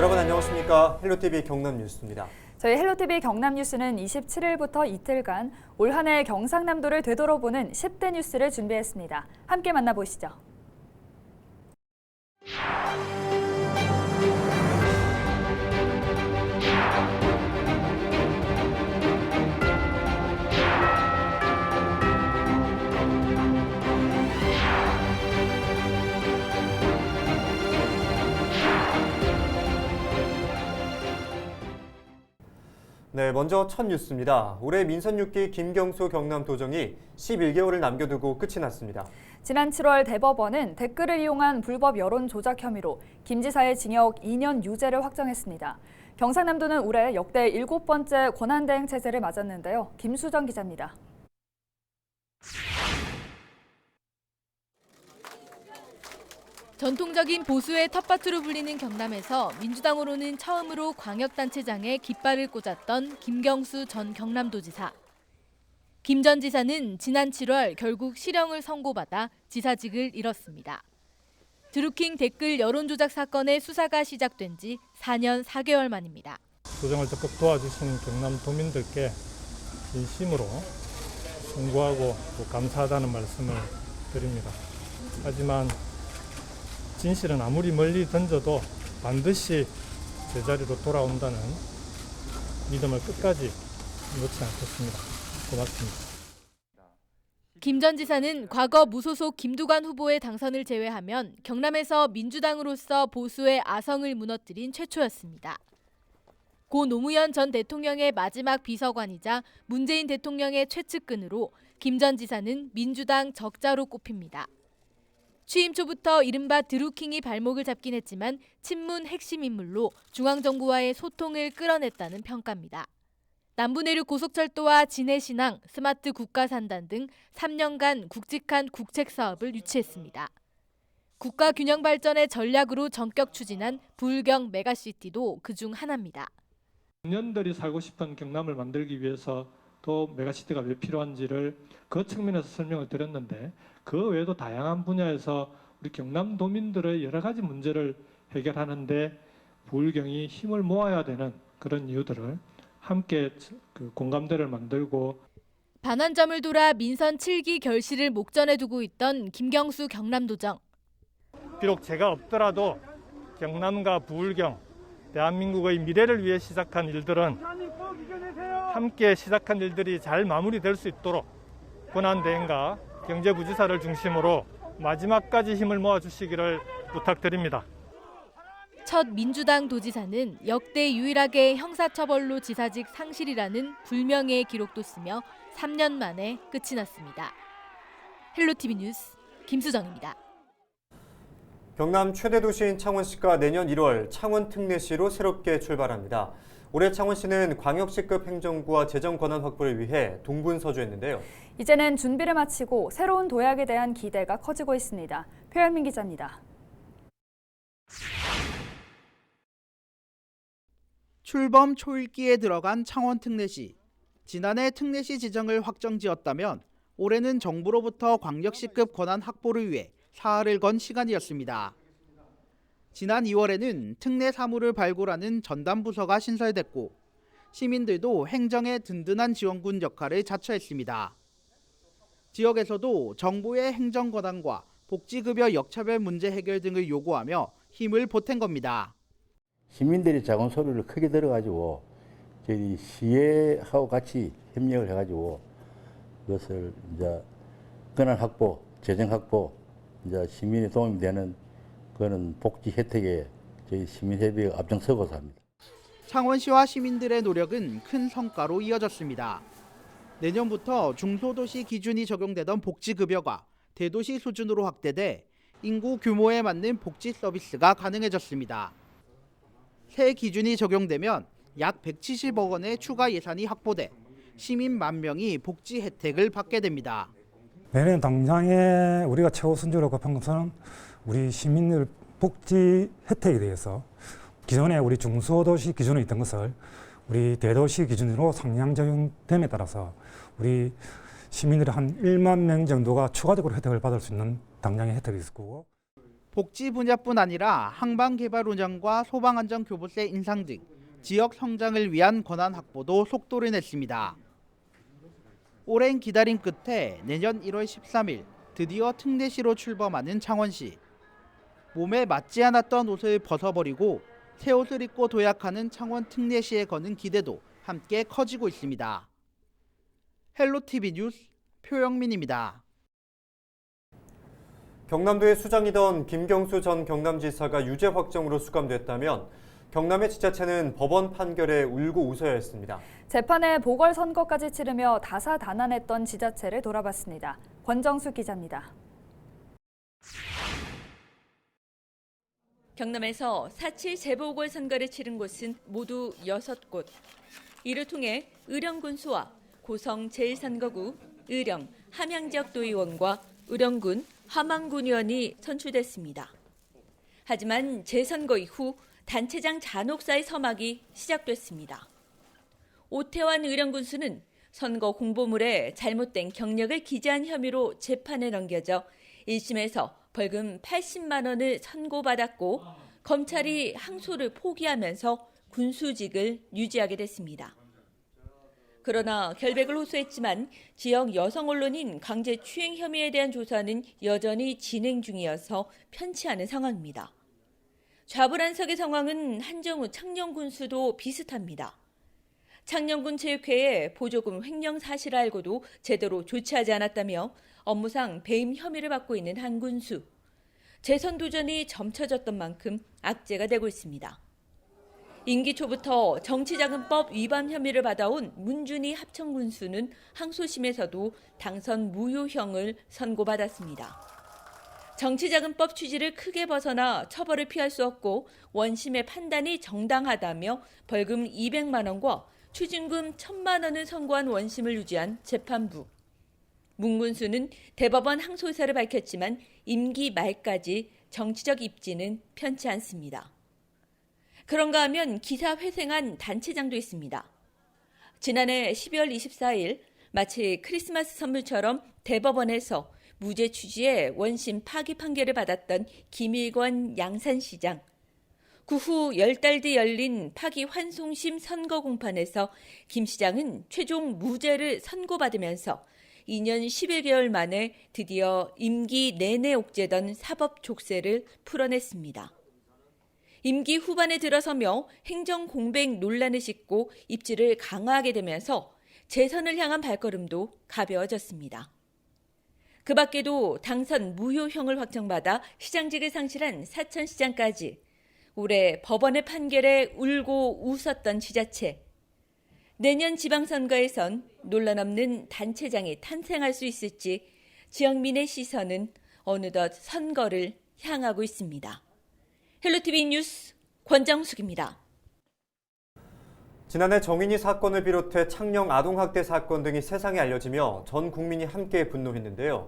여러분 안녕하십니까? 헬로티비 경남뉴스입니다. 저희 헬로티비 경남뉴스는 27일부터 이틀간 올 한 해 경상남도를 되돌아보는 10대 뉴스를 준비했습니다. 함께 만나보시죠. 네, 먼저 첫 뉴스입니다. 올해 민선 6기 김경수 경남도정이 11개월을 남겨두고 끝이 났습니다. 지난 7월 대법원은 댓글을 이용한 불법 여론 조작 혐의로 김 지사의 징역 2년 유죄를 확정했습니다. 경상남도는 올해 역대 7번째 권한대행 체제를 맞았는데요. 김수정 기자입니다. 전통적인 보수의 텃밭으로 불리는 경남에서 민주당으로는 처음으로 광역단체장에 깃발을 꽂았던 김경수 전 경남도지사. 김 전 지사는 지난 7월 결국 실형을 선고받아 지사직을 잃었습니다. 드루킹 댓글 여론조작 사건의 수사가 시작된 지 4년 4개월 만입니다. 도정을 적극 도와주신 경남도민들께 진심으로 송구하고 또 감사하다는 말씀을 드립니다. 하지만 진실은 아무리 멀리 던져도 반드시 제자리로 돌아온다는 믿음을 끝까지 놓지 않겠습니다. 고맙습니다. 김 전 지사는 과거 무소속 김두관 후보의 당선을 제외하면 경남에서 민주당으로서 보수의 아성을 무너뜨린 최초였습니다. 고 노무현 전 대통령의 마지막 비서관이자 문재인 대통령의 최측근으로 김 전 지사는 민주당 적자로 꼽힙니다. 취임 초부터 이른바 드루킹이 발목을 잡긴 했지만 친문 핵심 인물로 중앙정부와의 소통을 끌어냈다는 평가입니다. 남부내륙 고속철도와 진해신항, 스마트 국가산단 등 3년간 굵직한 국책 사업을 유치했습니다. 국가 균형 발전의 전략으로 전격 추진한 부울경 메가시티도 그중 하나입니다. 청년들이 살고 싶은 경남을 만들기 위해서 또 메가시티가 왜 필요한지를 그 측면에서 설명을 드렸는데 그 외에도 다양한 분야에서 우리 경남도민들의 여러 가지 문제를 해결하는데 부울경이 힘을 모아야 되는 그런 이유들을 함께 공감대를 만들고 반환점을 돌아 민선 7기 결실을 목전에 두고 있던 김경수 경남도정. 비록 제가 없더라도 경남과 부울경, 대한민국의 미래를 위해 시작한 일들은 함께 시작한 일들이 잘 마무리될 수 있도록 권한대행과 경제부지사를 중심으로 마지막까지 힘을 모아주시기를 부탁드립니다. 첫 민주당 도지사는 역대 유일하게 형사처벌로 지사직 상실이라는 불명예의 기록도 쓰며 3년 만에 끝이 났습니다. 헬로티비 뉴스 김수정입니다. 경남 최대 도시인 창원시가 내년 1월 창원 특례시로 새롭게 출발합니다. 올해 창원시는 광역시급 행정구와 재정 권한 확보를 위해 동분서주했는데요. 이제는 준비를 마치고 새로운 도약에 대한 기대가 커지고 있습니다. 표현민 기자입니다. 출범 초읽기에 들어간 창원 특례시. 지난해 특례시 지정을 확정지었다면 올해는 정부로부터 광역시급 권한 확보를 위해 사활을 건 시간이었습니다. 지난 2월에는 특례 사무를 발굴하는 전담부서가 신설됐고 시민들도 행정의 든든한 지원군 역할을 자처했습니다. 지역에서도 정부의 행정 권한과 복지급여 역차별 문제 해결 등을 요구하며 힘을 보탠 겁니다. 시민들이 작은 소리를 크게 들어가지고 저희 시의하고 같이 협력을 해가지고 그것을 이제 권한 확보, 재정 확보, 이제 시민의 도움이 되는 그런 복지 혜택에 저희 시민협의회가 앞장서고자 합니다. 창원시와 시민들의 노력은 큰 성과로 이어졌습니다. 내년부터 중소도시 기준이 적용되던 복지급여가 대도시 수준으로 확대돼 인구 규모에 맞는 복지 서비스가 가능해졌습니다. 새 기준이 적용되면 약 170억 원의 추가 예산이 확보돼 시민 10,000명이 복지 혜택을 받게 됩니다. 내년 당장에 우리가 최우 순위로 급한 것은 우리 시민들 복지 혜택에 대해서 기존에 우리 중소도시 기준에 있던 것을 우리 대도시 기준으로 상향 적용됨에 따라서 우리 시민들이 한 1만 명 정도가 추가적으로 혜택을 받을 수 있는 당장의 혜택이 있을 거고. 복지 분야뿐 아니라 항방개발 운영과 소방안전교부세 인상 등 지역 성장을 위한 권한 확보도 속도를 냈습니다. 오랜 기다림 끝에 내년 1월 13일 드디어 특례시로 출범하는 창원시. 몸에 맞지 않았던 옷을 벗어버리고 새 옷을 입고 도약하는 창원 특례시에 거는 기대도 함께 커지고 있습니다. 헬로티비 뉴스 표영민입니다. 경남도의 수장이던 김경수 전 경남지사가 유죄 확정으로 수감됐다면 경남의 지자체는 법원 판결에 울고 웃어야 했습니다. 재판에 보궐선거까지 치르며 다사다난했던 지자체를 돌아봤습니다. 권정수 기자입니다. 경남에서 4.7 재보궐선거를 치른 곳은 모두 6곳. 이를 통해 의령군수와 고성 제1선거구, 의령, 함양지역 도의원과 의령군, 함안군 의원이 선출됐습니다. 하지만 재선거 이후 단체장 잔혹사의 서막이 시작됐습니다. 오태환 의령군수는 선거 홍보물에 잘못된 경력을 기재한 혐의로 재판에 넘겨져 1심에서 벌금 80만 원을 선고받았고 검찰이 항소를 포기하면서 군수직을 유지하게 됐습니다. 그러나 결백을 호소했지만 지역 여성 언론인 강제추행 혐의에 대한 조사는 여전히 진행 중이어서 편치 않은 상황입니다. 좌불안석의 상황은 한정우 창녕군수도 비슷합니다. 창녕군 체육회에 보조금 횡령 사실을 알고도 제대로 조치하지 않았다며 업무상 배임 혐의를 받고 있는 한 군수. 재선 도전이 점쳐졌던 만큼 악재가 되고 있습니다. 임기 초부터 정치자금법 위반 혐의를 받아온 문준희 합천군수는 항소심에서도 당선 무효형을 선고받았습니다. 정치자금법 취지를 크게 벗어나 처벌을 피할 수 없고 원심의 판단이 정당하다며 벌금 200만 원과 추징금 1,000만 원을 선고한 원심을 유지한 재판부. 문 군수는 대법원 항소사를 밝혔지만 임기 말까지 정치적 입지는 편치 않습니다. 그런가 하면 기사 회생한 단체장도 있습니다. 지난해 12월 24일 마치 크리스마스 선물처럼 대법원에서 무죄 취지의 원심 파기 판결을 받았던 김일권 양산시장. 그 후 10달 뒤 열린 파기 환송심 선거 공판에서 김 시장은 최종 무죄를 선고받으면서 2년 11개월 만에 드디어 임기 내내 옥죄던 사법 족쇄를 풀어냈습니다. 임기 후반에 들어서며 행정 공백 논란을 싣고 입지를 강화하게 되면서 재선을 향한 발걸음도 가벼워졌습니다. 그 밖에도 당선 무효형을 확정받아 시장직을 상실한 사천시장까지 올해 법원의 판결에 울고 웃었던 지자체. 내년 지방선거에선 논란 없는 단체장이 탄생할 수 있을지 지역민의 시선은 어느덧 선거를 향하고 있습니다. 헬로티비 뉴스 권정숙입니다. 지난해 정인이 사건을 비롯해 창녕 아동학대 사건 등이 세상에 알려지며 전 국민이 함께 분노했는데요.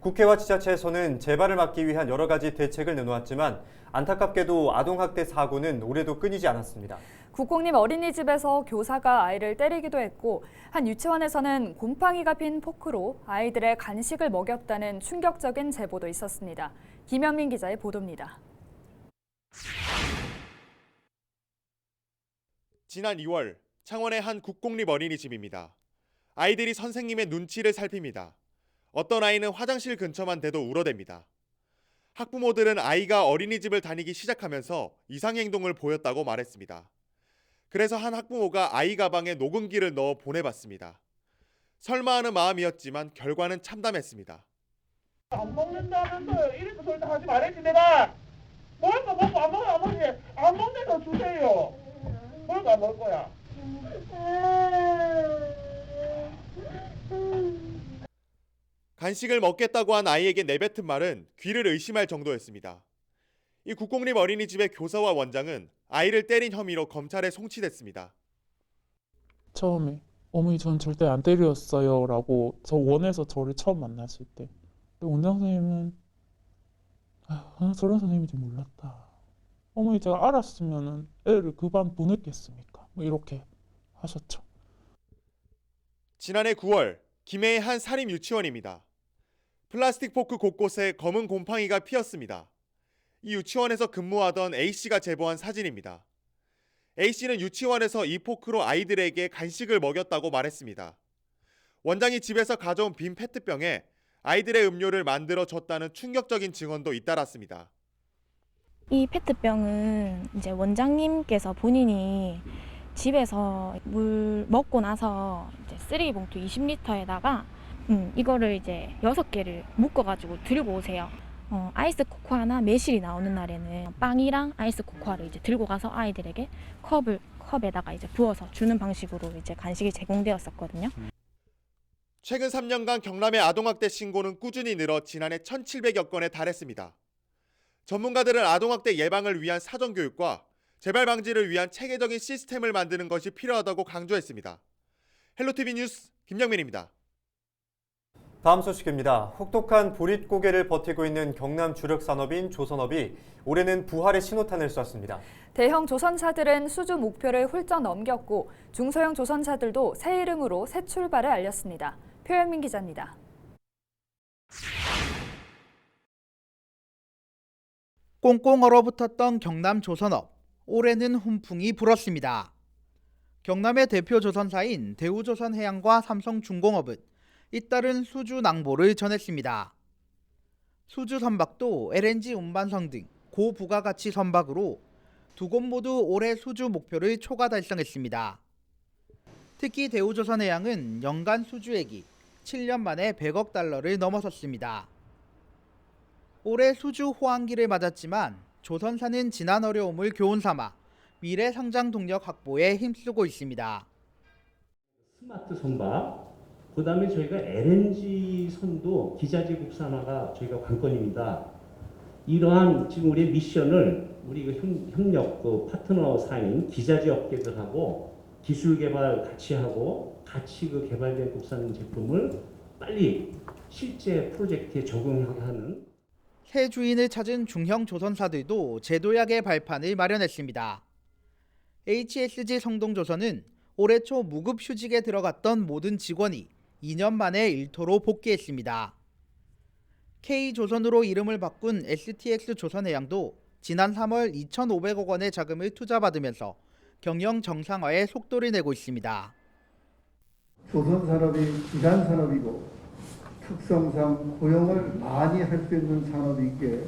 국회와 지자체에서는 재발을 막기 위한 여러 가지 대책을 내놓았지만 안타깝게도 아동학대 사고는 올해도 끊이지 않았습니다. 국공립 어린이집에서 교사가 아이를 때리기도 했고 한 유치원에서는 곰팡이가 핀 포크로 아이들의 간식을 먹였다는 충격적인 제보도 있었습니다. 김현민 기자의 보도입니다. 지난 2월 창원의 한 국공립 어린이집입니다. 아이들이 선생님의 눈치를 살핍니다. 어떤 아이는 화장실 근처만 대도 울어댑니다. 학부모들은 아이가 어린이집을 다니기 시작하면서 이상 행동을 보였다고 말했습니다. 그래서 한 학부모가 아이 가방에 녹음기를 넣어 보내봤습니다. 설마 하는 마음이었지만 결과는 참담했습니다. 안 먹는다면서요. 이렇게 소리 하지 말았지 내가. 먹을 거 먹고 안 먹으면 안 먹지. 안 먹는 거 주세요. 먹을 거 안 먹을 거야. 간식을 먹겠다고 한 아이에게 내뱉은 말은 귀를 의심할 정도였습니다. 이 국공립 어린이집의 교사와 원장은 아이를 때린 혐의로 검찰에 송치됐습니다. 처음에 어머니 저는 절대 안 때렸어요 라고 저 원에서 저를 처음 만났을 때 원장 선생님은 저런 선생님인지 몰랐다. 어머니 제가 알았으면 애를 그 반 보냈겠습니까? 뭐 이렇게 하셨죠. 지난해 9월 김해의 한 사립 유치원입니다. 플라스틱 포크 곳곳에 검은 곰팡이가 피었습니다. 이 유치원에서 근무하던 A씨가 제보한 사진입니다. A씨는 유치원에서 이 포크로 아이들에게 간식을 먹였다고 말했습니다. 원장이 집에서 가져온 빈 페트병에 아이들의 음료를 만들어 줬다는 충격적인 증언도 잇따랐습니다. 이 페트병은 이제 원장님께서 본인이 집에서 물 먹고 나서 이제 쓰레기 봉투 20리터에다가 이거를 이제 6개를 묶어가지고 들고 오세요. 아이스 코코아나 매실이 나오는 날에는 빵이랑 아이스 코코아를 이제 들고 가서 아이들에게 컵에다가 이제 부어서 주는 방식으로 이제 간식이 제공되었었거든요. 최근 3년간 경남의 아동학대 신고는 꾸준히 늘어 지난해 1,700여 건에 달했습니다. 전문가들은 아동학대 예방을 위한 사전교육과 재발 방지를 위한 체계적인 시스템을 만드는 것이 필요하다고 강조했습니다. 헬로티비 뉴스 김영민입니다. 다음 소식입니다. 혹독한 보릿고개를 버티고 있는 경남 주력 산업인 조선업이 올해는 부활의 신호탄을 쐈습니다. 대형 조선사들은 수주 목표를 훌쩍 넘겼고 중소형 조선사들도 새 이름으로 새 출발을 알렸습니다. 표현민 기자입니다. 꽁꽁 얼어붙었던 경남 조선업. 올해는 훈풍이 불었습니다. 경남의 대표 조선사인 대우조선해양과 삼성중공업은 잇따른 수주 낭보를 전했습니다. 수주 선박도 LNG 운반선 등 고부가가치 선박으로 두 곳 모두 올해 수주 목표를 초과 달성했습니다. 특히 대우조선해양은 연간 수주액이 7년 만에 100억 달러를 넘어섰습니다. 올해 수주 호황기를 맞았지만 조선사는 지난 어려움을 교훈 삼아 미래 성장 동력 확보에 힘쓰고 있습니다. 스마트 선박, 그다음에 저희가 LNG 선도 기자재 국산화가 저희가 관건입니다. 이러한 지금 우리의 미션을 우리 협력 파트너사인 기자재 업계들하고 기술 개발 같이 하고 같이 개발된 국산 제품을 빨리 실제 프로젝트에 적용하게 하는. 새 주인을 찾은 중형 조선사들도 제도약의 발판을 마련했습니다. HSG 성동조선은 올해 초 무급 휴직에 들어갔던 모든 직원이 2년 만에 일터로 복귀했습니다. K조선으로 이름을 바꾼 STX 조선해양도 지난 3월 2,500억 원의 자금을 투자받으면서 경영 정상화에 속도를 내고 있습니다. 조선산업이 기간 산업이고 특성상 고용을 많이 할 수 있는 산업이기에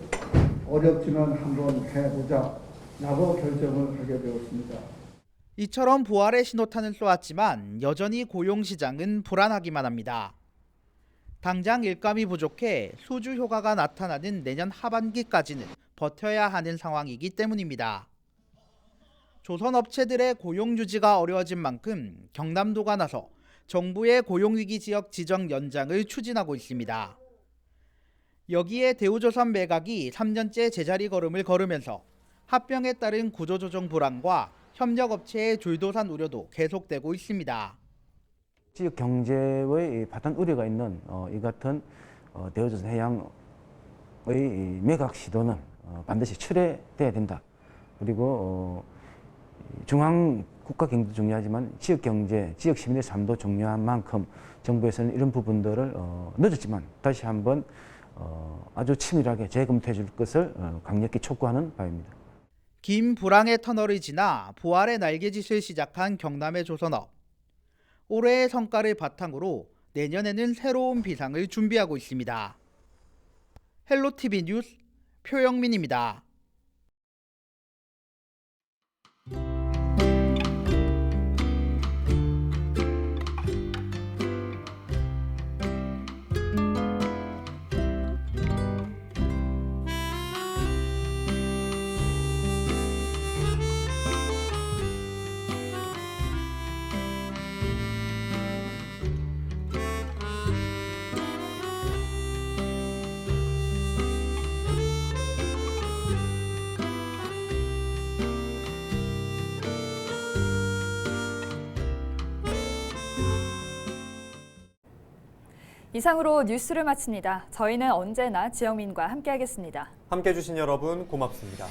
어렵지만 한번 해보자 라고 결정을 하게 되었습니다. 이처럼 부활의 신호탄을 쏘았지만 여전히 고용시장은 불안하기만 합니다. 당장 일감이 부족해 수주 효과가 나타나는 내년 하반기까지는 버텨야 하는 상황이기 때문입니다. 조선업체들의 고용 유지가 어려워진 만큼 경남도가 나서 정부의 고용위기 지역 지정 연장을 추진하고 있습니다. 여기에 대우조선 매각이 3년째 제자리 걸음을 걸으면서 합병에 따른 구조조정 불안과 협력업체의 줄도산 우려도 계속되고 있습니다. 지역 경제의 바탕 우려가 있는 이 같은 대우조선해양의 매각 시도는 반드시 철회돼야 된다. 그리고 중앙 국가 경제도 중요하지만 지역 경제, 지역 시민의 삶도 중요한 만큼 정부에서는 이런 부분들을 늦었지만 다시 한번 아주 치밀하게 재검토해 줄 것을 강력히 촉구하는 바입니다. 긴 불황의 터널을 지나 부활의 날개짓을 시작한 경남의 조선업. 올해의 성과를 바탕으로 내년에는 새로운 비상을 준비하고 있습니다. 헬로티비 뉴스 표영민입니다. 이상으로 뉴스를 마칩니다. 저희는 언제나 지영민과 함께하겠습니다. 함께해 주신 여러분 고맙습니다.